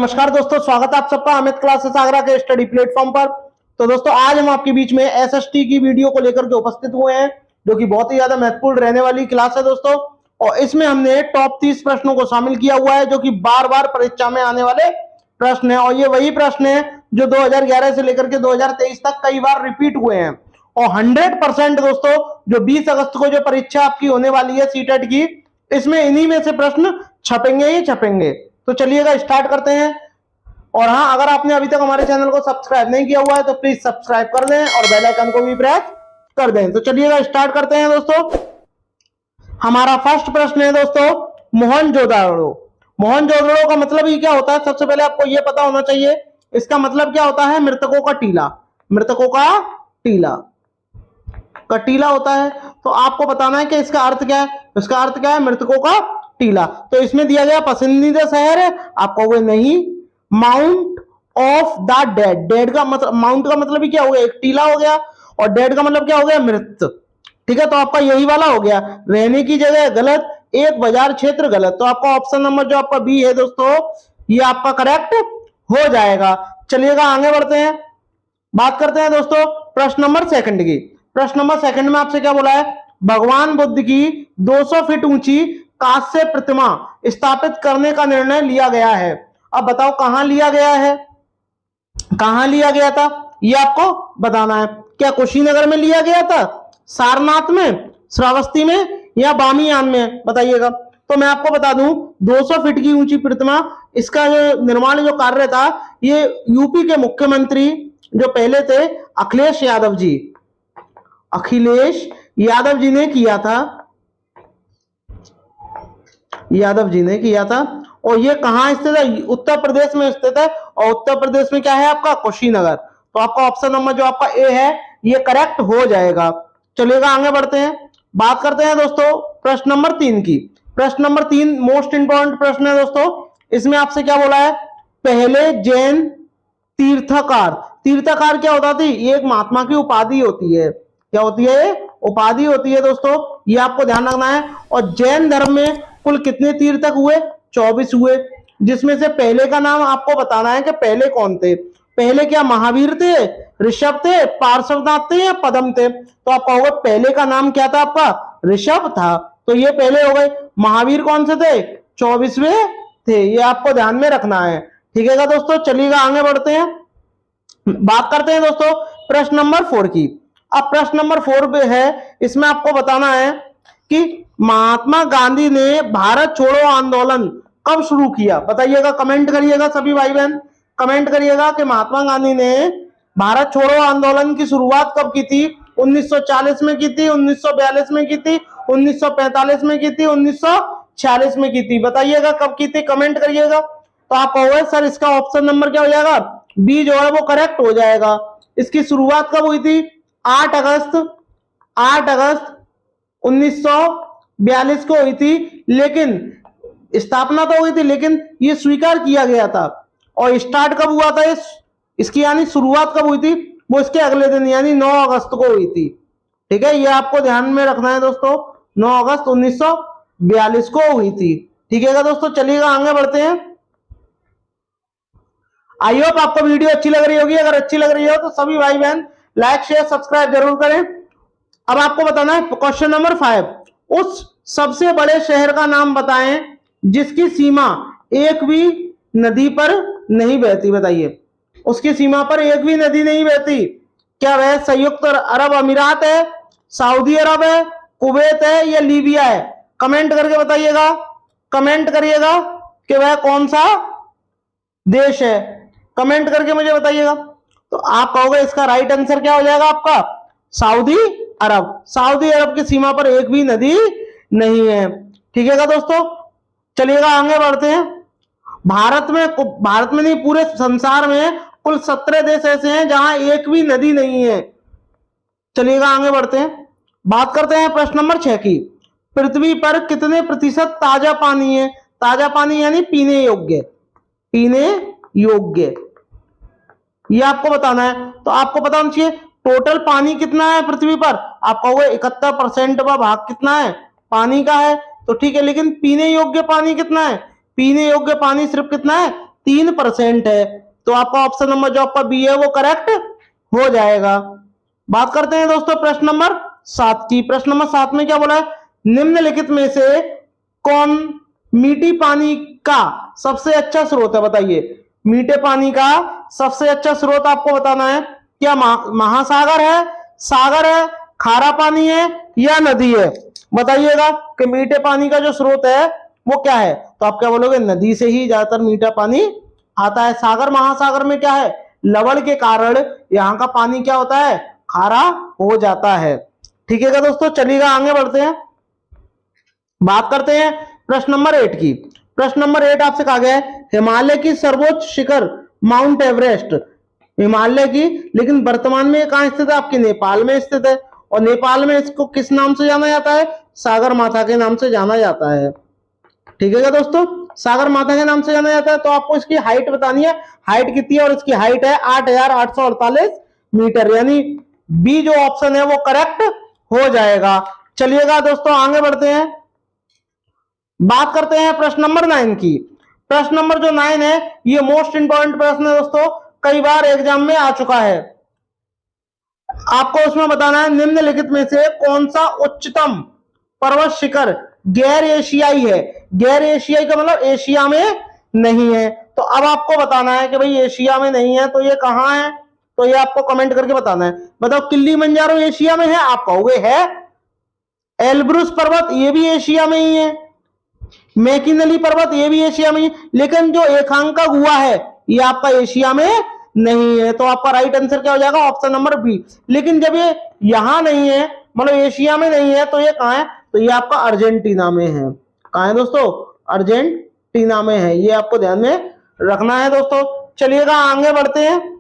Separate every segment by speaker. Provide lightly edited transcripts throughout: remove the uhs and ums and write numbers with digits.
Speaker 1: नमस्कार दोस्तों, स्वागत है आप सबका अमित क्लासेस आगरा के स्टडी प्लेटफॉर्म पर। तो दोस्तों आज हम आपके बीच में एसएसटी की वीडियो को लेकर के उपस्थित हुए हैं, जो कि बहुत ही ज्यादा महत्वपूर्ण रहने वाली क्लास है दोस्तों। और इसमें हमने टॉप 30 प्रश्नों को शामिल किया हुआ है, जो कि बार बार परीक्षा में आने वाले प्रश्न है। और ये वही प्रश्न है जो 2011 से लेकर के 2023 तक कई बार रिपीट हुए हैं। और 100% दोस्तों जो 20 अगस्त को जो परीक्षा आपकी होने वाली है सीटेट की, इसमें इन्हीं में से प्रश्न छपेंगे ही छपेंगे। तो चलिएगा स्टार्ट करते हैं। और हाँ, अगर आपने अभी तक हमारे चैनल को सब्सक्राइब नहीं किया हुआ है तो प्लीज सब्सक्राइब कर दें और बेल आइकन को भी प्रेस कर दें। तो चलिएगा स्टार्ट करते हैं दोस्तों। हमारा फर्स्ट प्रश्न है दोस्तों, मोहनजोदड़ो। मोहनजोदड़ो का मतलब ही क्या होता है, सबसे पहले आपको यह पता होना चाहिए। इसका मतलब क्या होता है, मृतकों का टीला। मृतकों का टीला टीला होता है। तो आपको बताना है कि इसका अर्थ क्या है। इसका अर्थ क्या है, मृतकों का टीला। तो इसमें दिया गया पसंदीदा शहर है, आप कहोगे नहीं, mount of the dead. Dead का मतलब, माउंट का मतलब ही क्या हो गया, एक टीला हो गया, और डेड का मतलब क्या हो गया, मृत। ठीक है, तो आपका यही वाला हो गया। रहने की जगह गलत, एक बाजार क्षेत्र गलत। तो आपका ऑप्शन नंबर जो आपका बी है दोस्तों, ये आपका करेक्ट हो जाएगा। चलिएगा आगे बढ़ते हैं, बात करते हैं दोस्तों प्रश्न नंबर सेकंड की। प्रश्न नंबर सेकंड में आपसे क्या बोला है, भगवान बुद्ध की 200 फीट ऊंची कांस्य प्रतिमा स्थापित करने का निर्णय लिया गया है। अब बताओ कहां लिया गया है, कहां लिया गया था, यह आपको बताना है। क्या कुशीनगर में लिया गया था, सारनाथ में, श्रावस्ती में, या बामियान में, बताइएगा। तो मैं आपको बता दूं, 200 फीट की ऊंची प्रतिमा, इसका जो निर्माण जो कार्य था, ये यूपी के मुख्यमंत्री जो पहले थे अखिलेश यादव जी, अखिलेश यादव जी ने किया था। यादव जी ने किया था। और ये कहां स्थित है, उत्तर प्रदेश में स्थित है। और उत्तर प्रदेश में क्या है आपका, कुशीनगर। तो आपका ऑप्शन नंबर जो आपका ए है, ये करेक्ट हो जाएगा। चलिएगा आगे बढ़ते हैं, बात करते हैं दोस्तों प्रश्न नंबर 3 की। प्रश्न नंबर 3 मोस्ट इंपॉर्टेंट प्रश्न है दोस्तों। इसमें आपसे क्या बोला है, पहले जैन तीर्थकार। तीर्थकार क्या होता थी, ये एक महात्मा की उपाधि होती है। क्या होती है, उपाधि होती है दोस्तों, ये आपको ध्यान रखना है। और जैन धर्म में कुल कितने तीर्थक हुए, 24 हुए। जिसमें से पहले का नाम आपको बताना है कि पहले कौन थे। पहले क्या महावीर थे, ऋषभ थे, पार्श्वनाथ थे, या पद्म थे। तो आप कहोगे पहले का नाम क्या था आपका, ऋषभ था। तो ये पहले हो गए। महावीर कौन से थे, 24वें थे। ये आपको ध्यान में रखना है। ठीक है दोस्तों, चलिएगा आगे बढ़ते हैं, बात करते हैं दोस्तों प्रश्न नंबर 4 की। अब प्रश्न नंबर 4 है, इसमें आपको बताना है कि महात्मा गांधी ने भारत छोड़ो आंदोलन कब शुरू किया, बताइएगा। कमेंट करिएगा सभी भाई बहन, कमेंट करिएगा कि महात्मा गांधी ने भारत छोड़ो आंदोलन की शुरुआत कब की थी। 1940 में की थी, 1942 में की थी, 1945 में की थी, 1946 में की थी। बताइएगा कब की थी, कमेंट करिएगा। तो आप कहोगे सर इसका ऑप्शन नंबर क्या हो जाएगा, बी जो है वो करेक्ट हो जाएगा। इसकी शुरुआत कब हुई थी, 8 अगस्त 1942 को हुई थी। लेकिन स्थापना तो हुई थी, लेकिन ये स्वीकार किया गया था। और स्टार्ट कब हुआ था इसकी, यानी शुरुआत कब हुई थी, वो इसके अगले दिन यानी 9 अगस्त को हुई थी। ठीक है, ये आपको ध्यान में रखना है दोस्तों, 9 अगस्त 1942 को हुई थी। ठीक है दोस्तों, चलिएगा आगे बढ़ते हैं। आई होप आपको वीडियो अच्छी लग रही होगी। अगर अच्छी लग रही हो तो सभी भाई बहन लाइक शेयर सब्सक्राइब जरूर करें। अब आपको बताना है क्वेश्चन नंबर 5, उस सबसे बड़े शहर का नाम बताएं जिसकी सीमा एक भी नदी पर नहीं बहती। बताइए, उसकी सीमा पर एक भी नदी नहीं बहती। क्या वह संयुक्त अरब अमीरात है, सऊदी अरब है, कुवैत है, या लीबिया है। कमेंट करके बताइएगा, कमेंट करिएगा कि वह कौन सा देश है, कमेंट करके मुझे बताइएगा। तो आप कहोगे इसका राइट आंसर क्या हो जाएगा आपका, सऊदी अरब। सऊदी अरब की सीमा पर एक भी नदी नहीं है। ठीक है दोस्तों, चलिएगा आगे बढ़ते हैं। भारत में नहीं, पूरे संसार में कुल 17 देश ऐसे हैं जहां एक भी नदी नहीं है। चलिएगा आगे बढ़ते हैं, बात करते हैं प्रश्न नंबर 6 की। पृथ्वी पर कितने प्रतिशत ताजा पानी है। ताजा पानी यानी पीने योग्य, पीने योग्य, ये आपको बताना है। तो आपको पता होना चाहिए टोटल पानी कितना है पृथ्वी पर। आप कहोगे 71% का भाग कितना है, पानी का है। तो ठीक है, लेकिन पीने योग्य पानी कितना है, पीने योग्य पानी सिर्फ कितना है, 3% है। तो आपका ऑप्शन नंबर जो आपका बी है वो करेक्ट हो जाएगा। बात करते हैं दोस्तों प्रश्न नंबर 7 की। प्रश्न नंबर 7 में क्या बोला है, निम्नलिखित में से कौन मीठी पानी का सबसे अच्छा स्रोत है, बताइए। मीठे पानी का सबसे अच्छा स्रोत आपको बताना है। क्या महासागर है, सागर है, खारा पानी है या नदी है? बताइएगा कि मीठे पानी का जो स्रोत है वो क्या है। तो आप क्या बोलोगे, नदी से ही ज्यादातर मीठा पानी आता है। सागर महासागर में क्या है, लवण के कारण यहाँ का पानी क्या होता है, खारा हो जाता है। ठीक है दोस्तों, चलिएगा आगे बढ़ते हैं। बात करते हैं प्रश्न नंबर 8 की। प्रश्न नंबर 8 आपसे कहा गया है, हिमालय की सर्वोच्च शिखर माउंट एवरेस्ट, हिमालय की, लेकिन वर्तमान में कहां स्थित है, आपकी नेपाल में स्थित है। और नेपाल में इसको किस नाम से जाना जाता है, सागर माथा के नाम से जाना जाता है। ठीक है दोस्तों, सागर माथा के नाम से जाना जाता है। तो आपको इसकी हाइट बतानी है, हाइट कितनी है, और इसकी हाइट है 8,848 मीटर, यानी बी जो ऑप्शन है वो करेक्ट हो जाएगा। चलिएगा दोस्तों आगे बढ़ते हैं। बात करते हैं प्रश्न नंबर 9 की। प्रश्न नंबर जो 9 है ये मोस्ट इंपॉर्टेंट प्रश्न है दोस्तों, कई बार एग्जाम में आ चुका है। आपको उसमें बताना है, निम्नलिखित में से कौन सा उच्चतम पर्वत शिखर गैर एशियाई है। गैर एशियाई का मतलब एशिया में नहीं है। तो अब आपको बताना है कि भाई एशिया में नहीं है तो ये कहां है, तो ये आपको कमेंट करके बताना है। बताओ, किलिमंजारो एशिया में है, आप कहोगे है। एल्ब्रुस पर्वत ये भी एशिया में ही है। मैकिनली पर्वत ये भी एशिया में ही, लेकिन जो एकांका गुहा है ये आपका एशिया में नहीं है। तो आपका राइट आंसर क्या हो जाएगा, ऑप्शन नंबर बी। लेकिन जब ये यहां नहीं है, मतलब एशिया में नहीं है, तो ये कहां है, तो ये आपका अर्जेंटीना में है। कहां है दोस्तों, अर्जेंटीना में है। ये आपको ध्यान में रखना है दोस्तों। चलिएगा आगे बढ़ते हैं।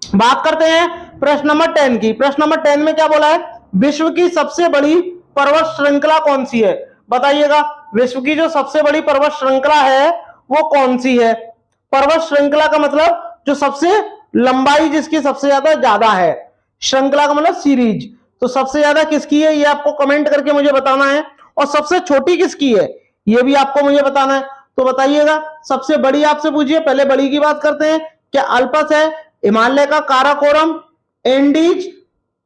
Speaker 1: बात करते हैं प्रश्न नंबर 10 की। प्रश्न नंबर 10 में क्या बोला है, विश्व की सबसे बड़ी पर्वत श्रृंखला कौन सी है। बताइएगा, विश्व की जो सबसे बड़ी पर्वत श्रृंखला है वो कौन सी है। पर्वत श्रृंखला का मतलब जो सबसे लंबाई जिसकी सबसे ज्यादा है, श्रृंखला का मतलब सीरीज। तो सबसे ज्यादा किसकी है ये आपको कमेंट करके मुझे बताना है, और सबसे छोटी किसकी है ये भी आपको मुझे बताना है। तो बताइएगा, सबसे बड़ी आपसे पूछिए, पहले बड़ी की बात करते हैं। क्या अल्पस है, हिमालय का काराकोरम, एंडीज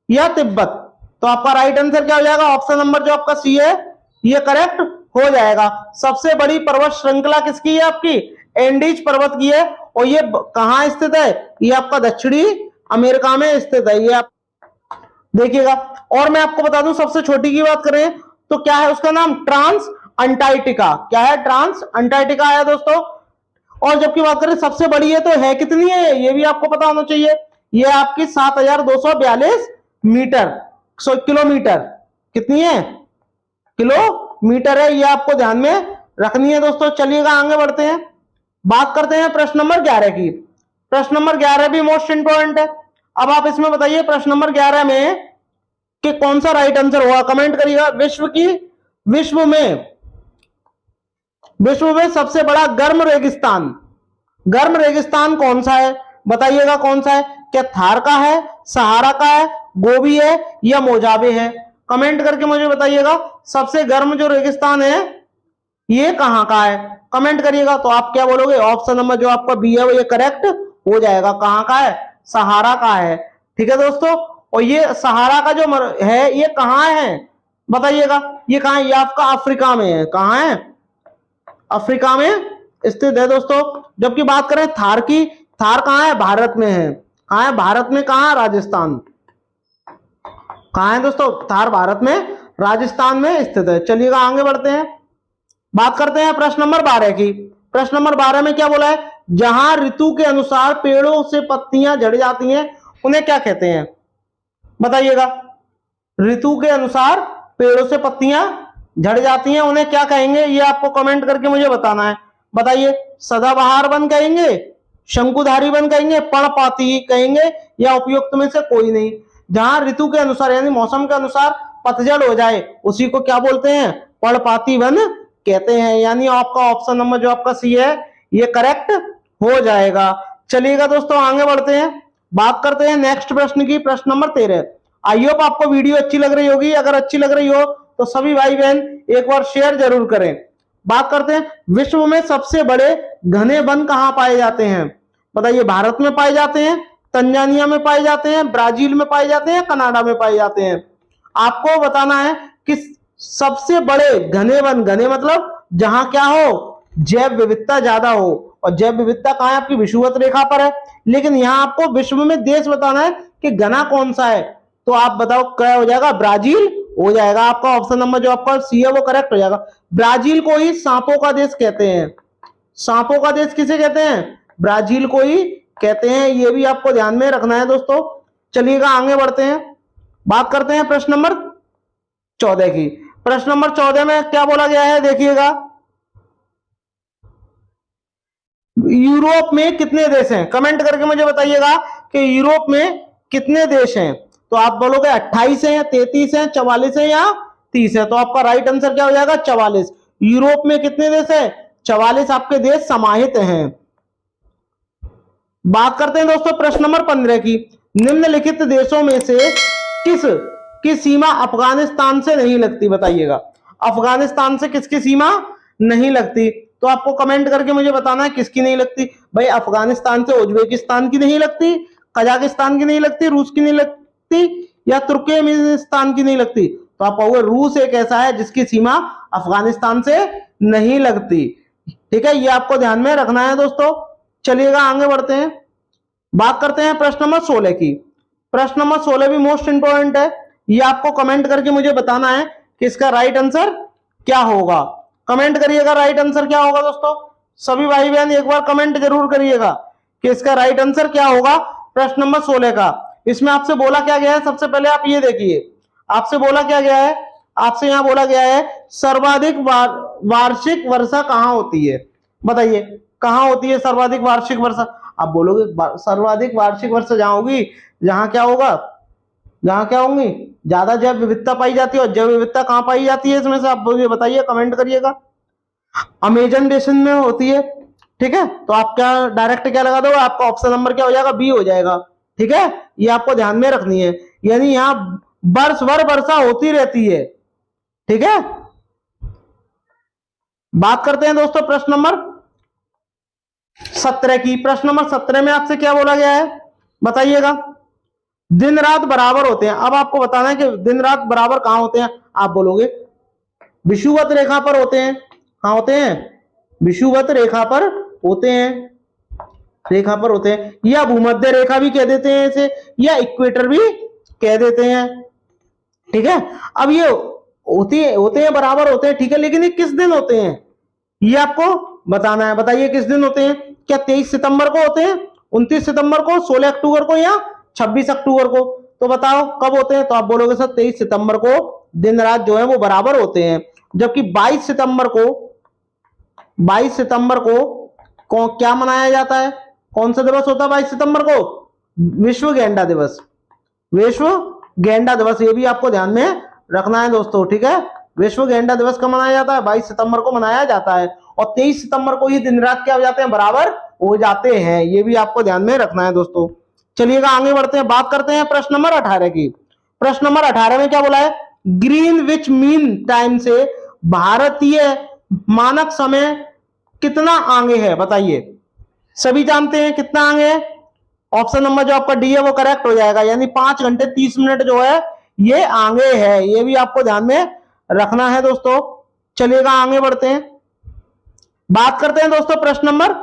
Speaker 1: या तिब्बत। तो आपका राइट आंसर क्या हो जाएगा, ऑप्शन नंबर जो आपका सी है ये करेक्ट हो जाएगा। सबसे बड़ी पर्वत श्रृंखला किसकी है, आपकी एंडीज पर्वत की है। और ये कहां स्थित है, ये आपका दक्षिणी अमेरिका में स्थित है। ये आप देखिएगा। और मैं आपको बता दूं, सबसे छोटी की बात करें तो क्या है, उसका नाम ट्रांस अंटार्कटिका। क्या है, ट्रांस अंटार्कटिका है दोस्तों। और जबकि बात करें सबसे बड़ी है तो है कितनी है ये भी आपको पता होना चाहिए। ये आपकी 7,242 मीटर, किलोमीटर, कितनी है, किलोमीटर है। ये आपको ध्यान में रखनी है दोस्तों। चलिएगा आगे बढ़ते हैं। बात करते हैं प्रश्न नंबर 11 की। प्रश्न नंबर 11 भी मोस्ट इंपॉर्टेंट है। अब आप इसमें बताइए प्रश्न नंबर 11 में कि कौन सा राइट आंसर होगा, कमेंट करिएगा। विश्व में सबसे बड़ा गर्म रेगिस्तान कौन सा है, बताइएगा कौन सा है। क्या थार का है, सहारा का है, गोबी है या मोजाबे है। कमेंट करके मुझे बताइएगा, सबसे गर्म जो रेगिस्तान है ये कहां का है, कमेंट करिएगा। तो आप क्या बोलोगे, ऑप्शन नंबर जो आपका बी है वो ये करेक्ट हो जाएगा। कहां का है, सहारा का है। ठीक है दोस्तों। और ये सहारा का जो है ये कहां है बताइएगा, ये कहां है, ये आपका अफ्रीका में है। कहां है, अफ्रीका में स्थित है दोस्तों। जबकि बात करें थार की, थार कहां है, भारत में है। कहां है, भारत में, कहां, राजस्थान। कहां है दोस्तों, थार भारत में, राजस्थान में स्थित है। चलिएगा आगे बढ़ते हैं। बात करते हैं प्रश्न नंबर 12 की। प्रश्न नंबर 12 में क्या बोला है, जहां ऋतु के अनुसार पेड़ों से पत्तियां झड़ जाती हैं उन्हें क्या कहते हैं, बताइएगा। ऋतु के अनुसार पेड़ों से पत्तियां झड़ जाती हैं उन्हें क्या कहेंगे, ये आपको कमेंट करके मुझे बताना है। बताइए, सदाबहार वन कहेंगे, शंकुधारी वन कहेंगे, पर्णपाती कहेंगे या उपयुक्त में से कोई नहीं। जहां ऋतु के अनुसार यानी मौसम के अनुसार पतझड़ हो जाए उसी को क्या बोलते हैं, पर्णपाती वन कहते हैं। यानी आपका ऑप्शन नंबर जो आपका सी है ये करेक्ट हो जाएगा। चलिएगा दोस्तों आगे बढ़ते हैं। बात करते हैं नेक्स्ट प्रश्न की। प्रश्न नंबर 13। आई होप आपको वीडियो अच्छी लग रही होगी। अगर अच्छी लग रही हो तो सभी भाई बहन एक बार शेयर जरूर करें। बात करते हैं विश्व में सबसे बड़े घने वन कहां पाए जाते हैं? बताइए, भारत में पाए जाते हैं, तंजानिया में पाए जाते हैं, ब्राजील में पाए जाते हैं, कनाडा में पाए जाते हैं? आपको बताना है कि सबसे बड़े घने वन, घने मतलब जहां क्या हो, जैव विविधता ज्यादा हो, और जैव विविधता कहां है? आपकी विषुवत रेखा पर है। लेकिन यहां आपको विश्व में देश बताना है कि घना कौन सा है, तो आप बताओ क्या हो जाएगा? ब्राजील हो जाएगा। आपका ऑप्शन नंबर जो आपका सी है वो करेक्ट हो जाएगा। ब्राजील को ही सांपों का देश कहते हैं। सांपों का देश किसे कहते हैं? ब्राजील को ही कहते हैं। ये भी आपको ध्यान में रखना है दोस्तों। चलिएगा आगे बढ़ते हैं, बात करते हैं प्रश्न नंबर 14 की। प्रश्न नंबर 14 में क्या बोला गया है, देखिएगा। यूरोप में कितने देश हैं? कमेंट करके मुझे बताइएगा कि यूरोप में कितने देश हैं। तो आप बोलोगे 28 है, 33 है, 44 है या 30 है। तो आपका राइट आंसर क्या हो जाएगा? 44। यूरोप में कितने देश है? 44 आपके देश समाहित हैं। बात करते हैं दोस्तों प्रश्न नंबर 15 की। निम्नलिखित देशों में से किस की सीमा अफगानिस्तान से नहीं लगती? बताइएगा, अफगानिस्तान से किसकी सीमा नहीं लगती? तो आपको कमेंट करके मुझे बताना है किसकी नहीं लगती। भाई अफगानिस्तान से उज्बेकिस्तान की नहीं लगती, कजाकिस्तान की नहीं लगती, रूस की नहीं लगती, या तुर्कमेनिस्तान की नहीं लगती? तो आप कहोगे रूस एक ऐसा है जिसकी सीमा अफगानिस्तान से नहीं लगती। ठीक है, ये आपको ध्यान में रखना है दोस्तों। चलिएगा आगे बढ़ते हैं, बात करते हैं प्रश्न नंबर 16 की। प्रश्न नंबर 16 भी मोस्ट इंपोर्टेंट है। ये आपको कमेंट करके मुझे बताना है कि इसका राइट आंसर क्या होगा। कमेंट करिएगा राइट आंसर क्या होगा दोस्तों। सभी भाई बहन एक बार कमेंट जरूर करिएगा कि इसका राइट आंसर क्या होगा प्रश्न नंबर 16 का। इसमें आपसे बोला क्या गया है, सबसे पहले आप ये देखिए, आपसे बोला क्या गया है, आपसे यहां बोला गया है सर्वाधिक वार्षिक वर्षा कहां होती है? बताइए कहां होती है सर्वाधिक वार्षिक वर्षा? आप बोलोगे सर्वाधिक वार्षिक वर्षा जहां होगी, जहां क्या होगा, जहां क्या होंगी, ज्यादा जैव विविधता पाई जाती है। और जैव विविधता कहां पाई जाती है इसमें से आप मुझे बताइए, कमेंट करिएगा। अमेजन बेसिन में होती है। ठीक है, तो आप क्या डायरेक्ट क्या लगा दोगे? आपका ऑप्शन नंबर क्या हो जाएगा? बी हो जाएगा। ठीक है, ये आपको ध्यान में रखनी है, यानी यहां वर्ष भर वर्षा होती रहती है। ठीक है, बात करते हैं दोस्तों प्रश्न नंबर 17 की। प्रश्न नंबर 17 में आपसे क्या बोला गया है, बताइएगा। दिन रात बराबर होते हैं। अब आपको बताना है कि दिन रात बराबर कहां होते हैं। आप बोलोगे विषुवत रेखा पर होते हैं। कहां होते हैं? विषुवत रेखा पर होते हैं, रेखा पर होते हैं, या भूमध्य रेखा भी कह देते हैं इसे, या इक्वेटर भी कह देते हैं। ठीक है, अब ये होते हैं बराबर होते हैं। ठीक है, लेकिन ये किस दिन होते हैं ये आपको बताना है। बताइए किस दिन होते हैं? क्या 23 सितंबर को होते हैं, 29 सितंबर को, 16 अक्टूबर को, या 26 अक्टूबर को? तो बताओ कब होते हैं। तो आप बोलोगे सर 23 सितंबर को दिन रात जो है वो बराबर होते हैं। जबकि 22 सितंबर को, 22 सितंबर को क्या मनाया जाता है? कौन सा दिवस होता है 22 सितंबर को? विश्व गेंडा दिवस। विश्व गेंडा दिवस, ये भी आपको ध्यान में रखना है दोस्तों। ठीक है, विश्व गेंडा दिवस कब मनाया जाता है? 22 सितंबर को मनाया जाता है। और 23 सितंबर को ही दिन रात क्या हो जाते हैं? बराबर हो जाते हैं। ये भी आपको ध्यान में रखना है दोस्तों। चलिएगा आगे बढ़ते हैं, बात करते हैं प्रश्न नंबर 18 की। प्रश्न नंबर 18 में क्या बोला है? ग्रीनविच मीन टाइम से भारतीय मानक समय कितना आगे है? बताइए, सभी जानते हैं कितना आगे है। ऑप्शन नंबर जो आपका डी है वो करेक्ट हो जाएगा, यानी 5 घंटे 30 मिनट जो है ये आगे है। ये भी आपको ध्यान में रखना है दोस्तों। चलिएगा आगे बढ़ते हैं, बात करते हैं दोस्तों प्रश्न नंबर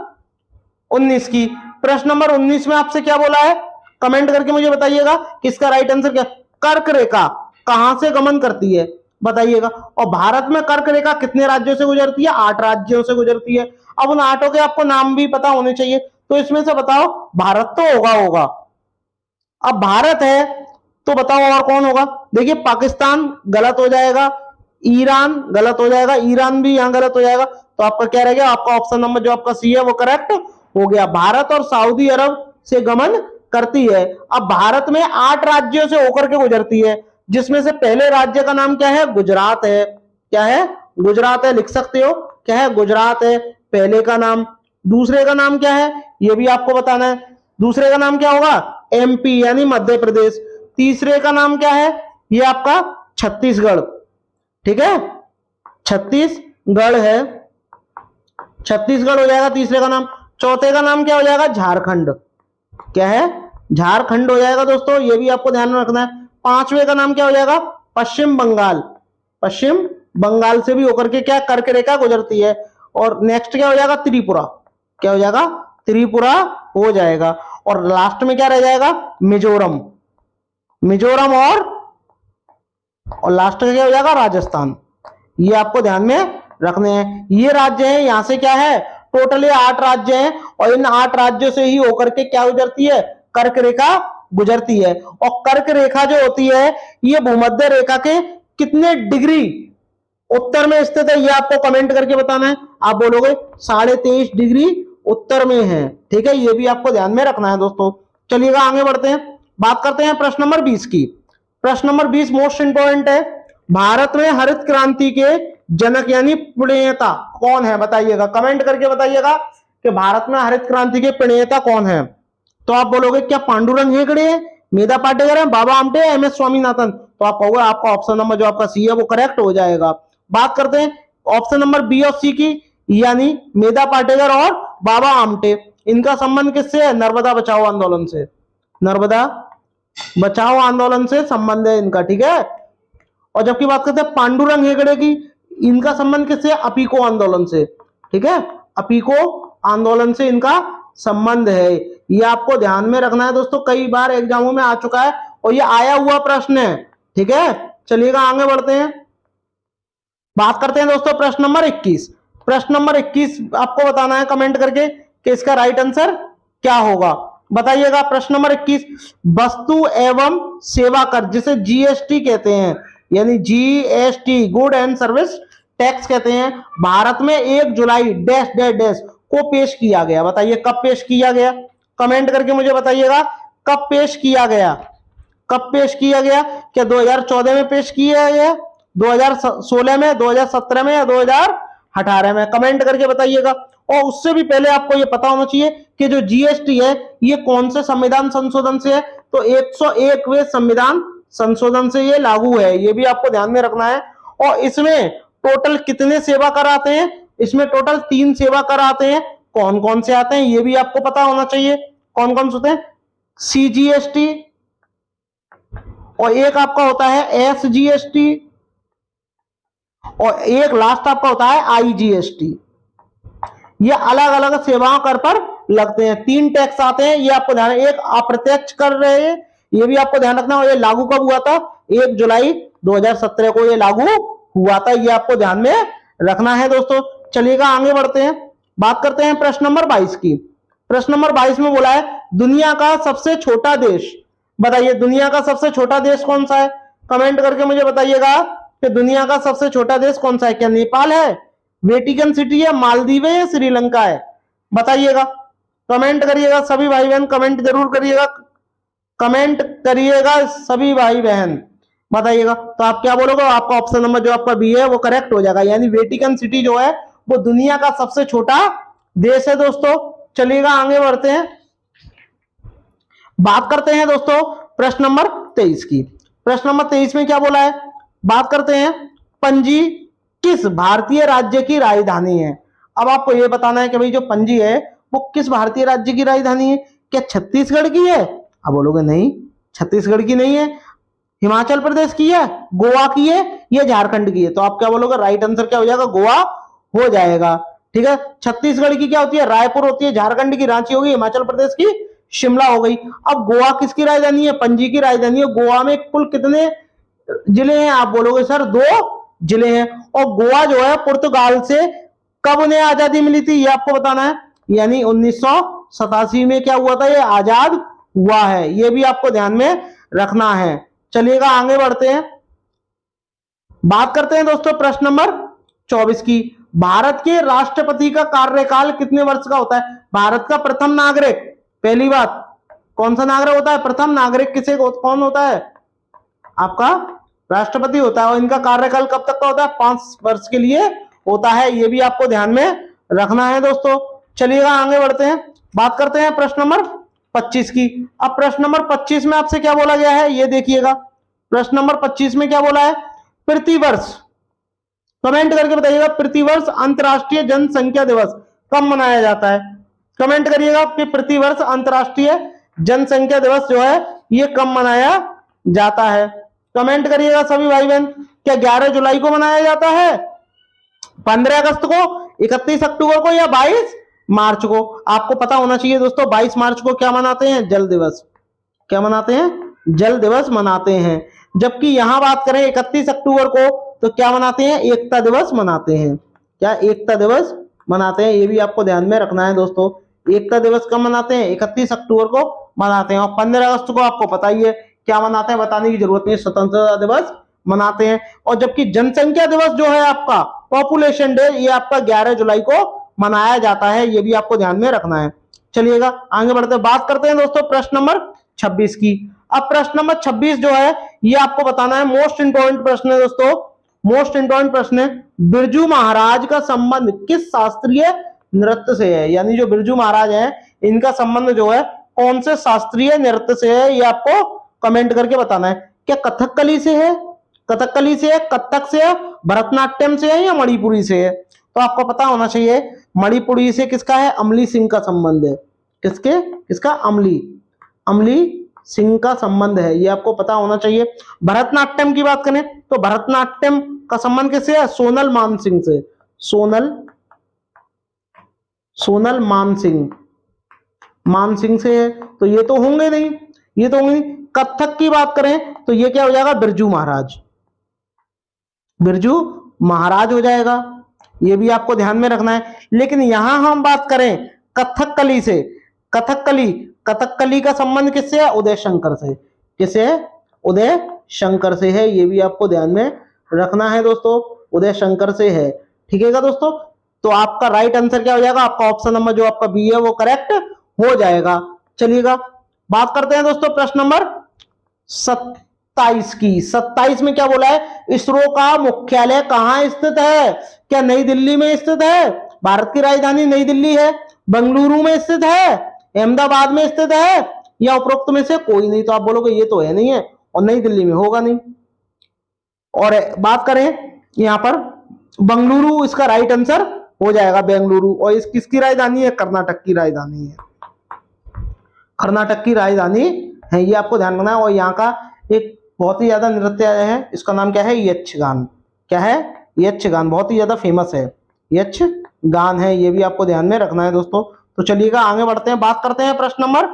Speaker 1: 19 की। प्रश्न नंबर 19 में आपसे क्या बोला है, कमेंट करके मुझे बताइएगा कि इसका राइट आंसर क्या। कर्क रेखा कहां से गमन करती है? बताइएगा। और भारत में कर्क रेखा कितने राज्यों से गुजरती है? 8 राज्यों से गुजरती है। अब उन 8 के आपको नाम भी पता होने चाहिए, तो इसमें से बताओ, भारत तो होगा। अब भारत है तो बताओ और कौन होगा? देखिए पाकिस्तान गलत हो जाएगा, ईरान गलत हो जाएगा, ईरान भी यहां गलत हो जाएगा। तो आपका क्या रह गया? आपका ऑप्शन नंबर जो आपका सी है वो करेक्ट हो गया। भारत और सऊदी अरब से गमन करती है। अब भारत में 8 राज्यों से होकर के गुजरती है, जिसमें से पहले राज्य का नाम क्या है? गुजरात है। क्या है? गुजरात है, लिख सकते हो। क्या है? गुजरात है पहले का नाम। दूसरे का नाम क्या है ये भी आपको बताना है। दूसरे का नाम क्या होगा? एमपी यानी मध्य प्रदेश। तीसरे का नाम क्या है? ये आपका छत्तीसगढ़। ठीक है, छत्तीसगढ़ है। छत्तीसगढ़ हो जाएगा तीसरे का नाम। चौथे का नाम क्या हो जाएगा? झारखंड। क्या है? झारखंड हो जाएगा दोस्तों, ये भी आपको ध्यान में रखना है। पांचवे का नाम क्या हो जाएगा? पश्चिम बंगाल। पश्चिम बंगाल से भी होकर के क्या कर्क रेखा गुजरती है। और नेक्स्ट क्या हो जाएगा? त्रिपुरा। क्या हो जाएगा? त्रिपुरा हो जाएगा। और लास्ट में क्या रह जाएगा? मिजोरम। मिजोरम और लास्ट का क्या हो जाएगा? राजस्थान। ये आपको ध्यान में रखने हैं। ये राज्य हैं, यहां से क्या है? टोटल ये 8 राज्य हैं और इन 8 राज्यों से ही होकर के क्या गुजरती है? कर्क रेखा गुजरती है। और कर्क रेखा जो होती है ये भूमध्य रेखा के कितने डिग्री उत्तर में स्थित है, ये आपको कमेंट करके बताना है। आप बोलोगे 23.5 डिग्री उत्तर में है। ठीक है, ये भी आपको ध्यान में रखना है दोस्तों। चलिएगा आगे बढ़ते हैं, बात करते हैं प्रश्न नंबर 20 की। प्रश्न नंबर 20 मोस्ट इंपॉर्टेंट है। भारत में हरित क्रांति के जनक यानी प्रणेता कौन है? बताइएगा, कमेंट करके बताइएगा कि भारत में हरित क्रांति के प्रणेता कौन है। तो आप बोलोगे क्या पांडुरंग हेगड़े है, मेधा पाटेकर है, बाबा आमटे, एम एस स्वामीनाथन? तो आप कहोगे आपका ऑप्शन नंबर जो आपका सी है वो करेक्ट हो जाएगा। बात करते हैं ऑप्शन नंबर बी और सी की, यानी मेधा पाटेकर और बाबा आमटे। इनका संबंध किससे है? नर्मदा बचाओ आंदोलन से। नर्मदा बचाओ आंदोलन से संबंध है इनका। ठीक है, और जबकि बात करते हैं पांडुरंग हेगड़े की, इनका संबंध किससे? अपीको आंदोलन से। ठीक है, अपीको आंदोलन से इनका संबंध है। ये आपको ध्यान में रखना है दोस्तों, कई बार एग्जामों में आ चुका है और ये आया हुआ प्रश्न है। ठीक है, चलिएगा आगे बढ़ते हैं, बात करते हैं दोस्तों प्रश्न नंबर 21। प्रश्न नंबर 21 आपको बताना है कमेंट करके कि इसका राइट आंसर क्या होगा। बताइएगा प्रश्न नंबर 21, वस्तु एवं सेवा कर जिसे जीएसटी कहते हैं, यानी GST good and service tax कहते हैं, भारत में 1 जुलाई डैश डैश डैश को पेश किया गया। बताइए कब पेश किया गया? कमेंट करके मुझे बताइएगा कब पेश किया गया। कब पेश किया गया? क्या 2014 में पेश किया गया, 2016 में, 2017 में या 2018 में? कमेंट करके बताइएगा। और उससे भी पहले आपको ये पता होना चाहिए कि जो जीएसटी है ये कौन से संविधान संशोधन से है? तो 101वें संविधान संशोधन से ये लागू है, ये भी आपको ध्यान में रखना है। और इसमें टोटल कितने सेवा कर आते हैं? इसमें टोटल 3 सेवा कर आते हैं। कौन कौन से आते हैं ये भी आपको पता होना चाहिए। कौन कौन से होते हैं? सीजीएसटी, और एक आपका होता है एसजीएसटी, और एक लास्ट आपका होता है आईजीएसटी। ये अलग अलग सेवाओं कर पर लगते हैं। 3 टैक्स आते हैं, ये आपको ध्यान। एक अप्रत्यक्ष कर रहे हैं, ये भी आपको ध्यान रखना। और ये लागू कब हुआ था? 1 जुलाई 2017 को ये लागू हुआ था, ये आपको ध्यान में रखना है दोस्तों। चलिएगा आगे बढ़ते हैं, बात करते हैं प्रश्न नंबर 22 की। प्रश्न नंबर 22 में बोला है दुनिया का सबसे छोटा देश। बताइए दुनिया का सबसे छोटा देश कौन सा है? कमेंट करके मुझे बताइएगा कि दुनिया का सबसे छोटा देश कौन सा है। क्या नेपाल है, वेटिकन सिटी है, मालदीव है या श्रीलंका है? बताइएगा, कमेंट करिएगा सभी भाई बहन, कमेंट जरूर करिएगा, कमेंट करिएगा सभी भाई बहन, बताइएगा। तो आप क्या बोलोगे? आपका ऑप्शन नंबर जो आपका बी है वो करेक्ट हो जाएगा, यानी वेटिकन सिटी जो है वो दुनिया का सबसे छोटा देश है दोस्तों। चलिएगा आगे बढ़ते हैं, बात करते हैं दोस्तों प्रश्न नंबर 23 की। प्रश्न नंबर 23 में क्या बोला है? बात करते हैं पणजी किस भारतीय राज्य की राजधानी है। अब आपको यह बताना है कि भाई जो पणजी है वो किस भारतीय राज्य की राजधानी है। क्या छत्तीसगढ़ की है? अब बोलोगे नहीं, छत्तीसगढ़ की नहीं है। हिमाचल प्रदेश की है, गोवा की है, ये झारखंड की है? तो आप क्या बोलोगे? राइट आंसर क्या हो जाएगा? गोवा हो जाएगा। ठीक है, छत्तीसगढ़ की क्या होती है? रायपुर होती है, झारखंड की रांची होगी, हिमाचल प्रदेश की शिमला हो गई। अब गोवा किसकी राजधानी है? पणजी की राजधानी है। गोवा में कुल कितने जिले हैं? आप बोलोगे सर 2 जिले हैं। और गोवा जो है पुर्तगाल से कब उन्हें आजादी मिली थी ये आपको बताना है, यानी 1987 में क्या हुआ था? ये आजाद हुआ है, ये भी आपको ध्यान में रखना है। चलिएगा आगे बढ़ते हैं, बात करते हैं दोस्तों प्रश्न नंबर 24 की। भारत के राष्ट्रपति का कार्यकाल कितने वर्ष का होता है? भारत का प्रथम नागरिक, पहली बात, कौन सा नागरिक होता है? प्रथम नागरिक किसे कौन होता है? आपका राष्ट्रपति होता है। और इनका कार्यकाल कब तक का होता है? 5 वर्ष के लिए होता है, ये भी आपको ध्यान में रखना है दोस्तों। चलिएगा आगे बढ़ते हैं, बात करते हैं प्रश्न नंबर 25 की। अब प्रश्न नंबर 25 में आपसे क्या बोला गया है ये देखिएगा। प्रश्न नंबर 25 में क्या बोला है? प्रतिवर्ष, कमेंट करके बताइएगा, प्रतिवर्ष अंतरराष्ट्रीय जनसंख्या दिवस कब मनाया जाता है? कमेंट करिएगा कि प्रतिवर्ष अंतर्राष्ट्रीय जनसंख्या दिवस जो है ये कब मनाया जाता है? कमेंट करिएगा सभी भाई बहन। क्या 11 जुलाई को मनाया जाता है, 15 अगस्त को, 31 अक्टूबर को, या 22 मार्च को? आपको पता होना चाहिए दोस्तों, 22 मार्च को क्या मनाते हैं? जल दिवस। क्या मनाते हैं? जल दिवस मनाते हैं। जबकि यहां बात करें 31 अक्टूबर को तो क्या मनाते हैं? एकता दिवस मनाते हैं। क्या एकता दिवस मनाते हैं? ये भी आपको ध्यान में रखना है दोस्तों। एकता दिवस कब मनाते हैं? 31 अक्टूबर को मनाते हैं। और 15 अगस्त को आपको पता ही है क्या मनाते हैं, बताने की जरूरत नहीं, स्वतंत्रता दिवस मनाते हैं। और जबकि जनसंख्या दिवस जो है आपका, पॉपुलेशन डे, ये आपका 11 जुलाई को मनाया जाता है। ये भी आपको ध्यान में रखना है। चलिएगा आगे बढ़ते हैं, बात करते हैं दोस्तों प्रश्न नंबर 26 की। अब प्रश्न नंबर 26 जो है ये आपको बताना है, मोस्ट इंपॉर्टेंट प्रश्न है दोस्तों, मोस्ट इंपॉर्टेंट प्रश्न है। बिरजू महाराज का संबंध किस शास्त्रीय नृत्य से है? यानी जो बिरजू महाराज हैं इनका संबंध जो है कौन से शास्त्रीय नृत्य से है, ये आपको कमेंट करके बताना है। क्या कथकली से है, कथकली से है, कथक से है, भरतनाट्यम से है, या मणिपुरी से है? तो आपको पता होना चाहिए मणिपुरी से किसका है? अमली सिंह का संबंध है। किसके? किसका? अमली सिंह का संबंध है, ये आपको पता होना चाहिए। भरतनाट्यम की बात करें तो भरतनाट्यम का संबंध किससे है? सोनल मानसिंह से। सोनल मानसिंह से है, तो ये तो होंगे नहीं, ये तो होंगे नहीं। कथक की बात करें तो ये क्या हो जाएगा? बिरजू महाराज हो जाएगा। ये भी आपको ध्यान में रखना है। लेकिन यहां हम बात करें कथकली से, कथकली का संबंध किससे है? उदय शंकर से। किससे है? उदय शंकर से है। ये भी आपको ध्यान में रखना है दोस्तों, उदय शंकर से है। ठीक है दोस्तों, तो आपका राइट आंसर क्या हो जाएगा? आपका ऑप्शन नंबर जो आपका बी है वो करेक्ट हो जाएगा। चलिएगा बात करते हैं दोस्तों प्रश्न नंबर 27 की। 27 में क्या बोला है? इसरो का मुख्यालय कहां स्थित है? क्या नई दिल्ली में स्थित है? भारत की राजधानी नई दिल्ली है, बेंगलुरु में स्थित है, अहमदाबाद में स्थित है, या उपरोक्त में से कोई नहीं? तो आप बोलोगे ये तो है नहीं है और नई दिल्ली में होगा नहीं। और बात करें यहां पर बेंगलुरु इसका राइट आंसर हो जाएगा, बेंगलुरु। और इस किसकी राजधानी है? कर्नाटक की राजधानी है, कर्नाटक की राजधानी है, ये आपको ध्यान रखना है। और यहाँ का एक बहुत ही ज्यादा नृत्य है, इसका नाम क्या है? यक्षगान। क्या है? यक्षगान, बहुत ही ज्यादा फेमस है, यक्षगान है। ये भी आपको ध्यान में रखना है दोस्तों। तो चलिएगा आगे बढ़ते हैं, बात करते हैं प्रश्न नंबर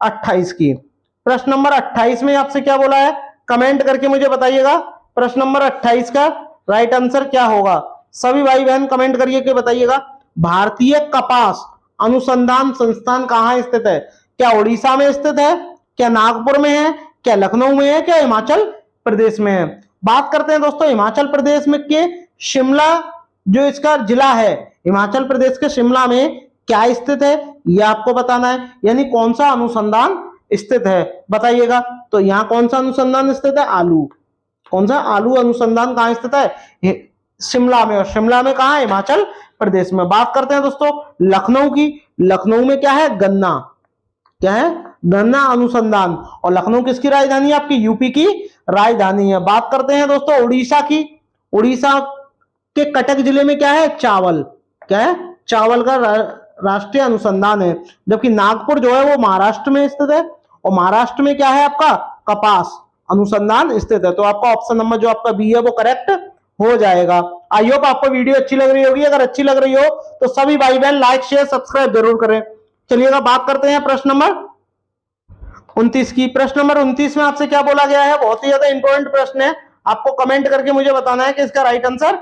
Speaker 1: 28 की। प्रश्न नंबर 28 में आपसे क्या बोला है? कमेंट करके मुझे बताइएगा प्रश्न नंबर 28 का राइट आंसर क्या होगा। सभी भाई बहन कमेंट करिए कि बताइएगा भारतीय कपास अनुसंधान संस्थान कहां स्थित है? क्या उड़ीसा में स्थित है, क्या नागपुर में है, क्या लखनऊ में है, क्या हिमाचल प्रदेश में है? बात करते हैं दोस्तों हिमाचल प्रदेश में के शिमला जो इसका जिला है, हिमाचल प्रदेश के शिमला में क्या स्थित है यह आपको बताना है। यानी कौन सा अनुसंधान स्थित है बताइएगा। तो यहाँ कौन सा अनुसंधान स्थित है? आलू। कौन सा? आलू अनुसंधान कहाँ स्थित है? शिमला में। और शिमला में कहाँ है? हिमाचल प्रदेश में। बात करते हैं दोस्तों लखनऊ की। लखनऊ में क्या है? गन्ना। क्या है? गन्ना अनुसंधान। और लखनऊ किसकी राजधानी है? आपकी यूपी की राजधानी है। बात करते हैं दोस्तों उड़ीसा की। उड़ीसा के कटक जिले में क्या है? चावल। क्या है? चावल का राष्ट्रीय अनुसंधान है। जबकि नागपुर जो है वो महाराष्ट्र में स्थित है। और महाराष्ट्र में क्या है आपका? कपास अनुसंधान स्थित है। तो आपका ऑप्शन नंबर जो आपका बी है वो करेक्ट हो जाएगा। आई होप आपको वीडियो अच्छी लग रही होगी। अगर अच्छी लग रही हो तो सभी भाई बहन लाइक शेयर सब्सक्राइब जरूर करें। चलिएगा बात करते हैं प्रश्न नंबर 29 की। प्रश्न नंबर 29 में आपसे क्या बोला गया है? बहुत ही ज्यादा इंपॉर्टेंट प्रश्न है, आपको कमेंट करके मुझे बताना है कि इसका राइट आंसर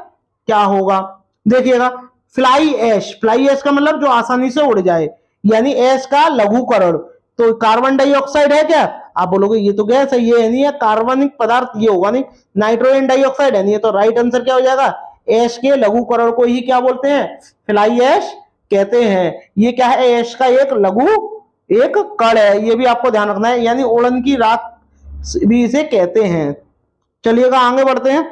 Speaker 1: क्या होगा। देखिएगा फ्लाई ऐश, फ्लाई ऐश का मतलब जो आसानी से उड़ जाए, यानी ऐश का लघुकरण। तो कार्बन डाइऑक्साइड है क्या? आप बोलोगे ये तो गैस है, ये नहीं है, कार्बनिक पदार्थ ये होगा नहीं, नाइट्रोजन डाइऑक्साइड है नहीं है। तो राइट आंसर क्या हो जाएगा? ऐश के लघुकरण को ही क्या बोलते हैं? फ्लाई ऐश कहते हैं। ये क्या है? ऐश का एक लघु एक कण है, ये भी आपको ध्यान रखना है। यानी उड़न की रात भी इसे कहते हैं। चलिएगा आगे बढ़ते हैं,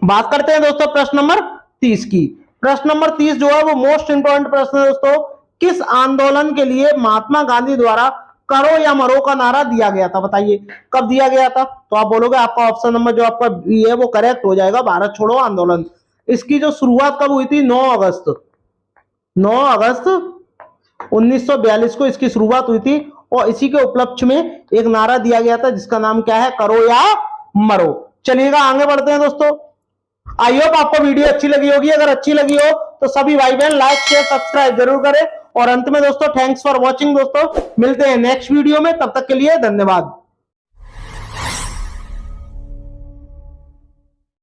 Speaker 1: बात करते हैं दोस्तों प्रश्न नंबर 30 की। प्रश्न नंबर 30 जो है वो मोस्ट इंपोर्टेंट प्रश्न है दोस्तों। किस आंदोलन के लिए महात्मा गांधी द्वारा करो या मरो का नारा दिया गया था? बताइए कब दिया गया था? तो आप बोलोगे आपका ऑप्शन नंबर जो आपका बी है वो करेक्ट हो जाएगा, भारत छोड़ो आंदोलन। इसकी जो शुरुआत कब हुई थी? 9 अगस्त 9 अगस्त 1942 को इसकी शुरुआत हुई थी और इसी के उपलक्ष्य में एक नारा दिया गया था जिसका नाम क्या है, करो या मरो। चलिएगा आगे बढ़ते हैं दोस्तों। आई होप आपको वीडियो अच्छी लगी होगी। अगर अच्छी लगी हो तो सभी भाई बहन लाइक शेयर सब्सक्राइब जरूर करें। और अंत में दोस्तों थैंक्स फॉर वॉचिंग दोस्तों, मिलते हैं नेक्स्ट वीडियो में, तब तक के लिए धन्यवाद।